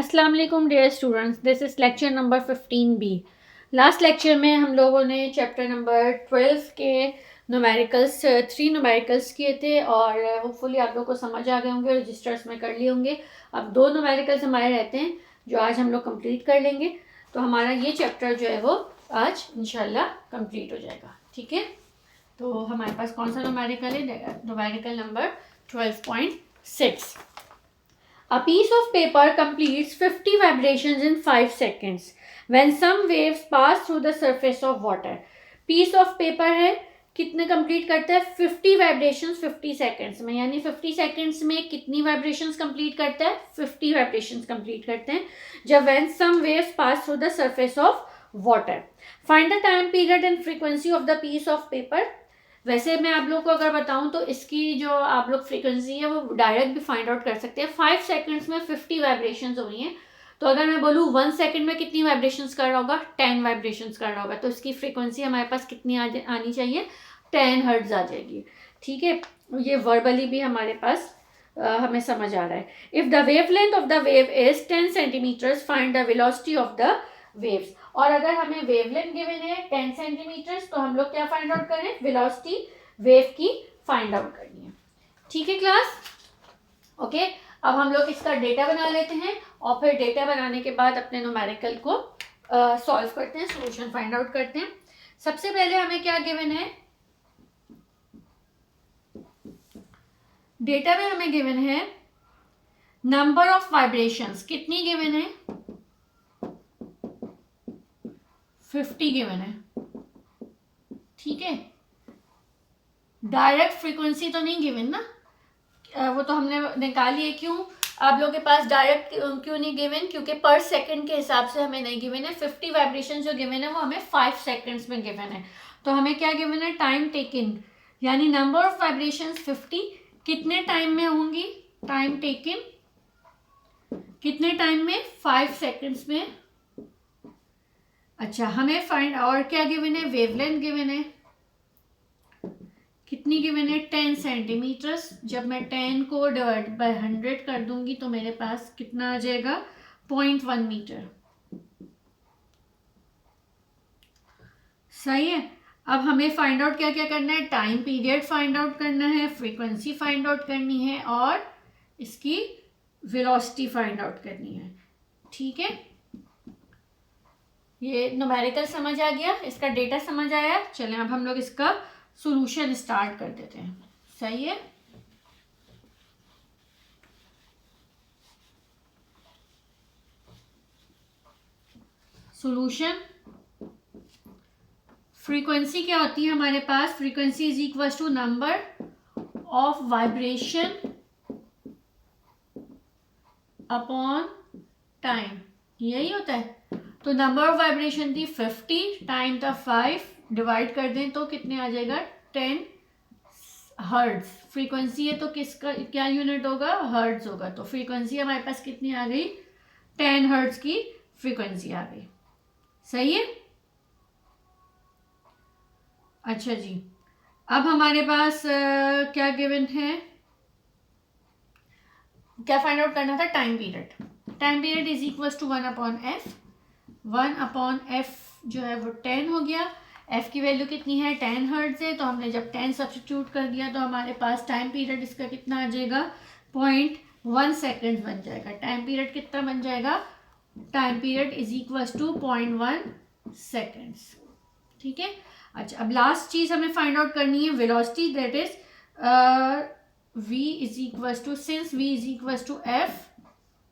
अस्सलाम वालेकुम dear students, this is lecture number 15B। Last lecture में हम लोगों ने चैप्टर नंबर 12 के न्यूमेरिकल्स 3 न्यूमेरिकल्स किए थे और होपफुली आप लोग को समझ आ गए होंगे, रजिस्टर्स में कर लिए होंगे। अब 2 न्यूमेरिकल्स हमारे रहते हैं जो आज हम लोग कंप्लीट कर लेंगे, तो हमारा ये चैप्टर जो है वो आज इंशाल्लाह कंप्लीट हो जाएगा। ठीक है, तो हमारे पास कौन सा न्यूमेरिकल है? Numerical number 12.6। A piece of paper completes 50 vibrations in 5 seconds when some waves pass through the surface of water. Piece of paper है, कितने कंप्लीट करता है? 50 वाइब्रेशंस 50 सेकेंड्स में, यानी 50 सेकेंड्स में कितनी वाइब्रेशंस कंप्लीट करता है? 50 वाइब्रेशंस कंप्लीट करते हैं जब when some waves pass through the surface of water. Find the time period and frequency of the piece of paper. वैसे मैं आप लोग को अगर बताऊं तो इसकी जो आप लोग फ्रीक्वेंसी है वो डायरेक्ट भी फाइंड आउट कर सकते हैं। 5 सेकंड्स में 50 वाइब्रेशंस हो रही हैं, तो अगर मैं बोलूँ 1 सेकंड में कितनी वाइब्रेशंस कर रहा होगा? 10 वाइब्रेशंस कर रहा होगा, तो इसकी फ्रीक्वेंसी हमारे पास कितनी आनी चाहिए? 10 हर्ट्ज आ जाएगी। ठीक है, ये वर्बली भी हमारे पास हमें समझ आ रहा है। If the wavelength of the wave is 10 centimetres, find the velocity of the waves. और अगर हमें वेवलेंथ गिवन है 10 सेंटीमीटर्स, तो हम लोग क्या फाइंड आउट करें? वेलोसिटी वेव की फाइंड आउट करनी है। ठीक है क्लास, ओके। अब हम लोग इसका डेटा बना लेते हैं और फिर डेटा बनाने के बाद अपने न्यूमेरिकल को सॉल्व करते हैं, सॉल्यूशन फाइंड आउट करते हैं। सबसे पहले हमें क्या गिवन है? डेटा में हमें गिवन है नंबर ऑफ वाइब्रेशंस। कितनी गिवन है? 50 गिवन है। ठीक है, डायरेक्ट फ्रीक्वेंसी तो नहीं गिवन ना, वो तो हमने निकाली है। क्यों आप लोगों के पास डायरेक्ट क्यों नहीं गिवन? क्योंकि पर सेकंड के हिसाब से हमें नहीं गिवन है। 50 वाइब्रेशन जो गिवन है वो हमें 5 सेकंड्स में गिवन है, तो हमें क्या गिवन है? टाइम टेकन, यानी नंबर ऑफ वाइब्रेशन 50 कितने टाइम में होंगी? टाइम टेकन कितने टाइम में? 5 सेकंड्स में। अच्छा, हमें फाइंड और क्या गिवन है? वेवलेंथ गिवन है। कितनी गिवन है? 10 सेंटीमीटर्स। जब मैं 10 को डिवाइड बाय 100 कर दूंगी तो मेरे पास कितना आ जाएगा? 0.1 मीटर। सही है। अब हमें फाइंड आउट क्या क्या करना है? टाइम पीरियड फाइंड आउट करना है, फ्रीक्वेंसी फाइंड आउट करनी है और इसकी वेलोसिटी फाइंड आउट करनी है। ठीक है, ये न्यूमेरिकल समझ आ गया, इसका डेटा समझ आया। चलें अब हम लोग इसका सॉल्यूशन स्टार्ट कर देते हैं। सही है, सॉल्यूशन। फ्रीक्वेंसी क्या होती है हमारे पास? Frequency is equal to number of vibration upon time, यही होता है। तो नंबर ऑफ वाइब्रेशन थी 50, टाइम था 5, डिवाइड कर दें तो कितने आ जाएगा? 10 हर्ट्ज। फ्रीक्वेंसी है तो किसका क्या यूनिट होगा? हर्ट्ज होगा। तो फ्रीक्वेंसी हमारे पास कितनी आ गई? 10 हर्ट्ज की फ्रीक्वेंसी आ गई। सही है। अच्छा जी, अब हमारे पास क्या गिवन है? क्या फाइंड आउट करना था? Time period. Time period is equal to 1/f। 1/f जो है वो 10 हो गया। f की वैल्यू कितनी है? 10 हर्ट्ज है, तो हमने जब 10 सब्स्टिट्यूट कर दिया तो हमारे पास टाइम पीरियड इसका कितना आ जाएगा? 0.1 सेकेंड बन जाएगा। टाइम पीरियड कितना बन जाएगा? Time period is equal to 0.1 seconds. ठीक है। अच्छा, अब लास्ट चीज हमें फाइंड आउट करनी है velocity, that is v is equal to, since v is equal to f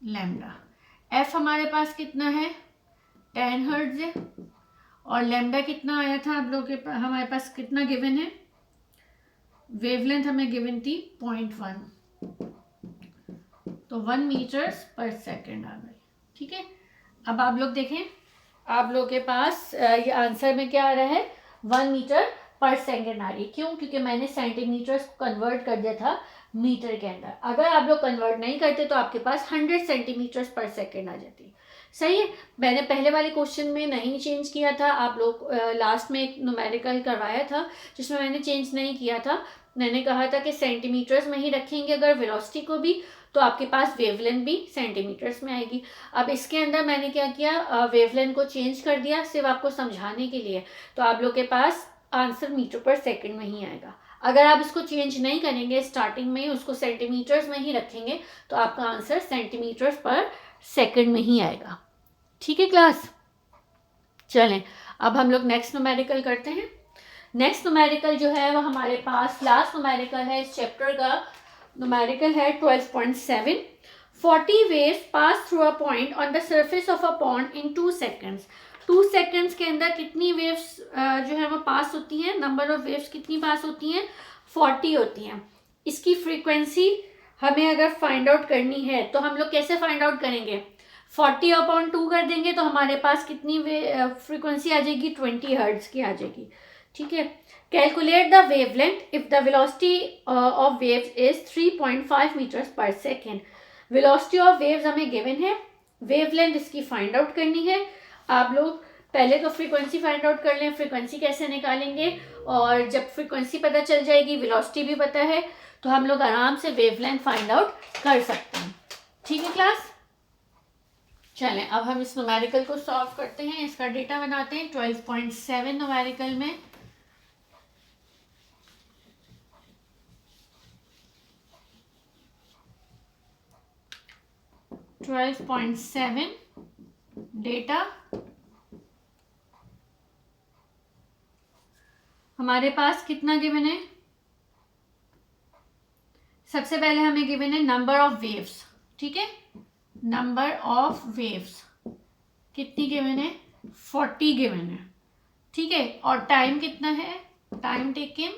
lambda. f हमारे पास कितना है? 10 हर्ट्ज है और लैम्डा कितना आया था आप लोगों के हमारे पास कितना गिवन है? वेवलेंथ हमें गिवन थी 0.1, तो 1 मीटर्स पर सेकेंड आ गई। ठीक है, अब आप लोग देखें, आप लोग के पास ये आंसर में क्या आ रहा है? 1 मीटर पर सेकेंड आ रही। क्यों? क्योंकि मैंने सेंटीमीटर्स को कन्वर्ट कर दिया था मीटर के अंदर। अगर आप लोग कन्वर्ट नहीं करते तो आपके पास 100 सेंटीमीटर्स पर सेकेंड आ जाती। सही है, मैंने पहले वाले क्वेश्चन में नहीं चेंज किया था। आप लोग लास्ट में एक न्यूमेरिकल करवाया था जिसमें मैंने चेंज नहीं किया था, मैंने कहा था कि सेंटीमीटर्स में ही रखेंगे अगर वेलोसिटी को भी, तो आपके पास वेवलेंथ भी सेंटीमीटर्स में आएगी। अब इसके अंदर मैंने क्या किया, वेवलेंथ को चेंज कर दिया सिर्फ आपको समझाने के लिए, तो आप लोग के पास आंसर मीटर पर सेकंड में ही आएगा। अगर आप इसको चेंज नहीं करेंगे, स्टार्टिंग में ही उसको सेंटीमीटर्स में ही रखेंगे, तो आपका आंसर सेंटीमीटर्स पर सेकंड में ही आएगा। ठीक है क्लास, चलें अब हम लोग नेक्स्ट न्यूमेरिकल करते हैं। नेक्स्ट न्यूमेरिकल जो है वो हमारे पास लास्ट न्यूमेरिकल है इस चैप्टर का, न्यूमेरिकल है 12.7। 40 waves pass through a point on the surface of a pond in 2 seconds. 2 seconds के अंदर कितनी वेव्स जो है वो पास होती हैं, नंबर ऑफ वेव्स कितनी पास होती हैं, 40 होती हैं। इसकी फ्रीक्वेंसी हमें अगर फाइंड आउट करनी है तो हम लोग कैसे फाइंड आउट करेंगे, 40/2 कर देंगे तो हमारे पास कितनी फ्रीक्वेंसी आ जाएगी, 20 हर्ट्ज की आ जाएगी। ठीक है, calculate the wavelength if the velocity of waves is 3.5 metres per second. Velocity of waves हमें गिवन है, वेवलेंथ इसकी फाइंड आउट करनी है। आप लोग पहले तो फ्रीक्वेंसी फाइंड आउट कर लें, फ्रीक्वेंसी कैसे निकालेंगे, और जब फ्रीक्वेंसी पता चल जाएगी, वेलोसिटी भी पता है, तो हम लोग आराम से वेवलेंथ फाइंड आउट कर सकते हैं। ठीक है क्लास, चलें अब हम इस न्यूमेरिकल को सॉल्व करते हैं, इसका डेटा बनाते हैं 12.7 न्यूमेरिकल में। डेटा हमारे पास कितना गिवन है, सबसे पहले हमें गिवन है नंबर ऑफ वेव्स। ठीक है, नंबर ऑफ वेव्स कितनी गिवन है, 40 गिवन है। ठीक है, और टाइम कितना है, टाइम टेकन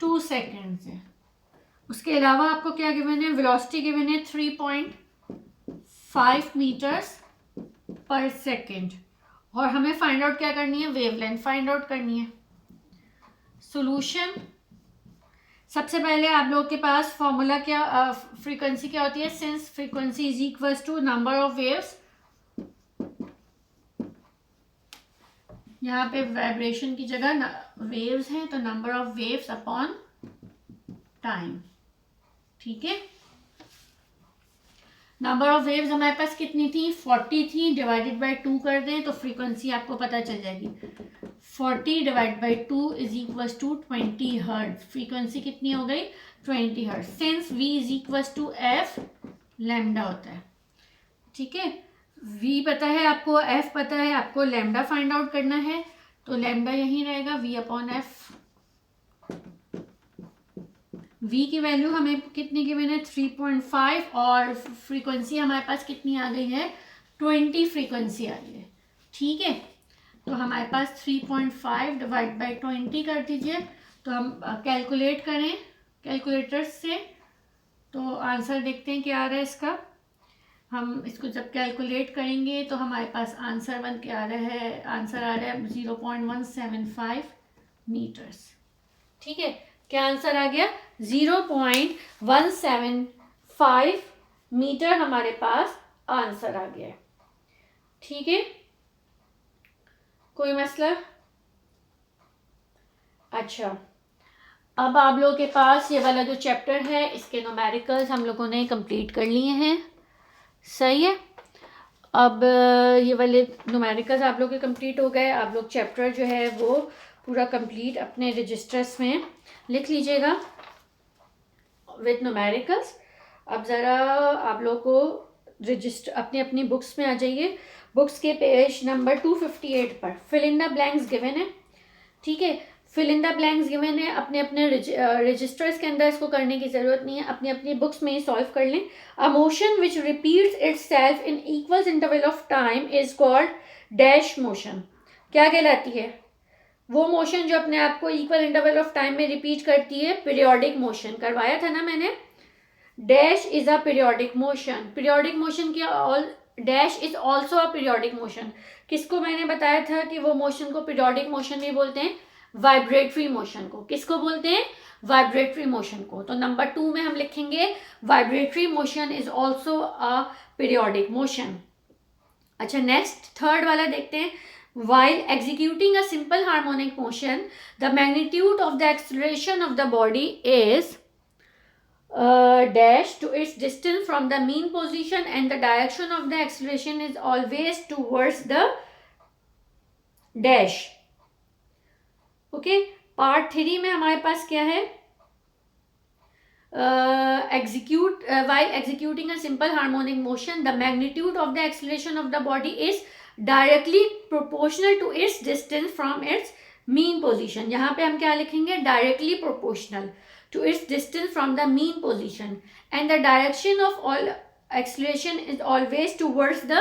2 सेकेंड्स है। उसके अलावा आपको क्या गिवन है, वेलोसिटी गिवन है 3.5 मीटर्स पर सेकेंड, और हमें फाइंड आउट क्या करनी है, वेवलेंथ फाइंड आउट करनी है। सॉल्यूशन, सबसे पहले आप लोगों के पास फॉर्मूला क्या, फ्रीक्वेंसी क्या होती है, since frequency is equals to number of waves, यहाँ पे वाइब्रेशन की जगह वेव्स हैं तो number of waves upon time. ठीक है, नंबर ऑफ वेव्स हमारे पास कितनी थी, 40 थी, डिवाइडेड बाय 2 कर दें तो फ्रीक्वेंसी आपको पता चल जाएगी। 40 divide by 2 is equals to 20 hertz. Frequency कितनी हो गई, 20 hertz. Since v is equals to f lambda होता है। ठीक है, v पता है आपको, f पता है आपको, लैम्डा फाइंड आउट करना है, तो लैम्डा यही रहेगा v अपॉन एफ। v की वैल्यू हमें कितनी गिवन है, 3.5, और फ्रीक्वेंसी हमारे पास कितनी आ गई है, 20 फ्रीक्वेंसी आ गई है। ठीक है, तो हमारे पास 3.5 डिवाइड बाई 20 कर दीजिए, तो हम कैलकुलेट करें कैलकुलेटर्स से, तो आंसर देखते हैं क्या आ रहा है इसका। हम इसको जब कैलकुलेट करेंगे तो हमारे पास आंसर बन के आ रहा है, आंसर आ रहा है 0.175 मीटर्स। ठीक है, क्या आंसर आ गया, 0.175 मीटर हमारे पास आंसर आ गया। ठीक है, कोई मसला। अच्छा, अब आप लोगों के पास ये वाला जो चैप्टर है इसके न्यूमेरिकल्स हम लोगों ने कंप्लीट कर लिए हैं, सही है। अब ये वाले न्यूमेरिकल्स आप लोग के कंप्लीट हो गए। आप लोग चैप्टर जो है वो पूरा कंप्लीट अपने रजिस्टर्स में लिख लीजिएगा विद न्यूमेरिकल्स। अब ज़रा आप लोग को रजिस्टर अपनी अपनी बुक्स में आ जाइए, बुक्स के पेज नंबर 258 पर fill in the blanks given है। ठीक है, fill in the blanks given है, अपने अपने रजिस्टर्स के अंदर इसको करने की ज़रूरत नहीं है, अपनी अपनी बुक्स में ही सॉल्व कर लें। A motion which repeats itself in equals interval of time is called dash motion. क्या कहलाती है वो मोशन जो अपने आप को इक्वल इंटरवल ऑफ टाइम में रिपीट करती है, पीरियोडिक मोशन। करवाया था ना मैंने, dash is a periodic motion. Periodic motion की dash is also a periodic motion. किसको मैंने बताया था कि वो मोशन को पीरियोडिक मोशन भी बोलते हैं, वाइब्रेटरी मोशन को। किसको बोलते हैं, वाइब्रेटरी मोशन को। तो नंबर 2 में हम लिखेंगे vibratory motion is also a periodic motion. अच्छा, नेक्स्ट थर्ड वाला देखते हैं, while executing a simple harmonic motion, the magnitude of the acceleration of the body is dash to its distance from the mean position, and the direction of the acceleration is always towards the dash. Okay, part 3 में हमारे पास क्या है, while executing a simple harmonic motion, the magnitude of the acceleration of the body is directly proportional to its distance from its mean position. यहाँ पे हम क्या लिखेंगे, directly proportional to its distance from the mean position, and the direction of all acceleration is always towards the,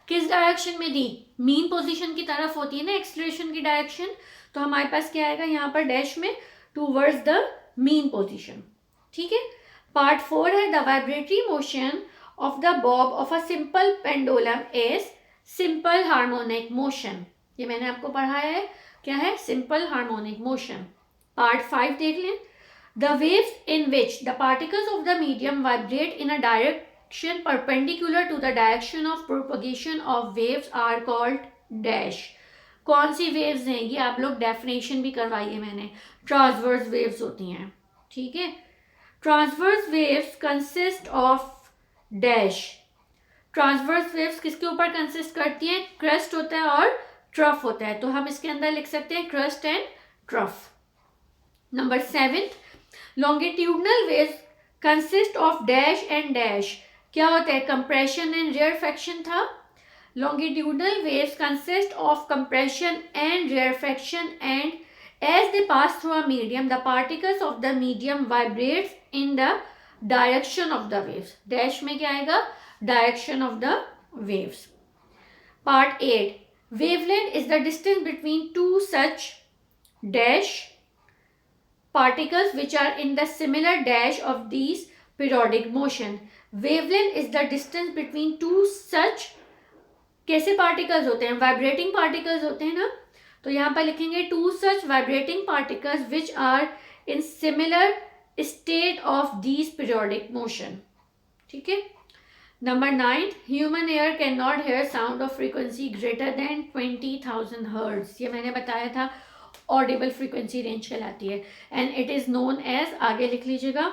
किस direction में दी, mean position की तरफ होती है ना एक्सलेशन की डायरेक्शन, तो हमारे पास क्या आएगा यहाँ पर डैश में, टूवर्ड्स द मीन पोजीशन. ठीक है. पार्ट 4 है the vibratory motion of the Bob of a simple pendulum is simple harmonic motion. ये मैंने आपको पढ़ाया है, क्या है, सिंपल हार्मोनिक मोशन. पार्ट 5 देख लें. The waves in which the particles of the medium vibrate in a direction perpendicular to the direction of propagation of waves are called dash. कौन सी वेव्स हैं, ये आप लोग डेफिनेशन भी करवाई है मैंने. ट्रांसवर्स वेव्स होती हैं. ठीक है. Transverse waves consist of dash. Transverse waves किसके ऊपर कंसिस्ट करती हैं, क्रस्ट होता है और ट्रफ होता है, तो हम इसके अंदर लिख सकते हैं crust and trough. Number 7, longitudinal waves consist of dash and dash. क्या होता है, कंप्रेशन एंड रेयरफेक्शन था. Longitudinal waves consist of compression and rarefaction, and as they pass through a medium, the particles of the medium vibrates in the direction of the waves. Dash में क्या आएगा, direction of the waves. Part 8, wavelength is the distance between two such dash particles which are in the similar dash of these periodic motion. Wavelength is the distance between two such, कैसे particles होते हैं, vibrating particles होते हैं ना, तो यहाँ पर लिखेंगे two such vibrating particles which are in similar state of these periodic motion. ठीक है. Number 9, human ear can not hear sound of frequency greater than 20,000 hertz. ये मैंने बताया था ऑडिबल फ्रीक्वेंसी रेंज कहलाती है, and it is known as, आगे लिख लीजिएगा,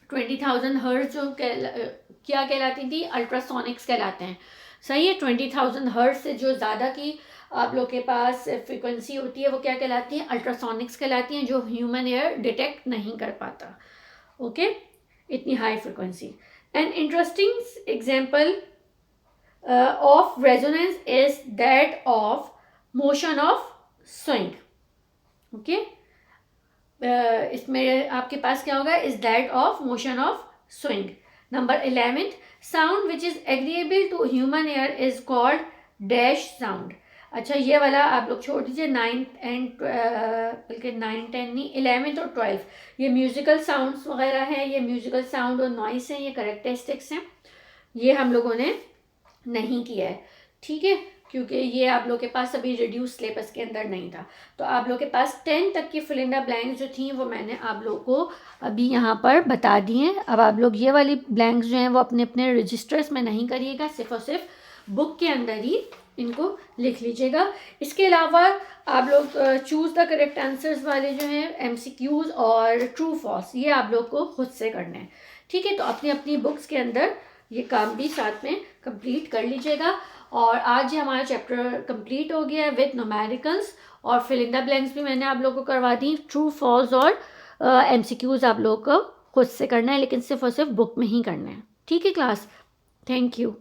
20,000 हर्ट्ज जो क्या कहलाती थी, अल्ट्रासोनिक्स कहलाते हैं. सही है. 20,000 हर्ट्ज से जो ज़्यादा की आप लोग के पास फ्रीक्वेंसी होती है वो क्या कहलाती है, अल्ट्रासोनिक्स कहलाती हैं, जो ह्यूमन एयर डिटेक्ट नहीं कर पाता. ओके, इतनी high frequency. An interesting example of resonance is that of motion of swing. Okay, इसमें आपके पास क्या होगा, is that of motion of swing. Number 11, sound which is agreeable to human ear is called dash sound. अच्छा, ये वाला आप लोग छोड़ दीजिए, 9th एंड बल्कि 9, 10 नहीं, 11th और 12th, ये म्यूज़िकल साउंड्स वगैरह हैं, ये म्यूज़िकल साउंड और नॉइस हैं, ये करेक्टरिस्टिक्स हैं, ये हम लोगों ने नहीं किया है. ठीक है, क्योंकि ये आप लोग के पास अभी रिड्यूस सिलेबस के अंदर नहीं था. तो आप लोग के पास 10 तक की फिल इन द ब्लैंक्स जो थी वो मैंने आप लोग को अभी यहाँ पर बता दी हैं. अब आप लोग ये वाली ब्लैंक्स जो हैं वो अपने अपने रजिस्टर्स में नहीं करिएगा, सिर्फ और सिर्फ बुक के अंदर ही इनको लिख लीजिएगा. इसके अलावा आप लोग चूज़ द करेक्ट आंसर्स वाले जो हैं MCQs और ट्रू फॉल्स, ये आप लोग को खुद से करना है. ठीक है, तो अपनी अपनी बुक्स के अंदर ये काम भी साथ में कंप्लीट कर लीजिएगा. और आज ये हमारा चैप्टर कंप्लीट हो गया है विद न्यूमेरिकल्स, और फिल इन द ब्लैंक्स भी मैंने आप लोगों को करवा दी. ट्रू फॉल्स और MCQs आप लोगों को खुद से करना है, लेकिन सिर्फ और सिर्फ बुक में ही करना है. ठीक है क्लास, थैंक यू.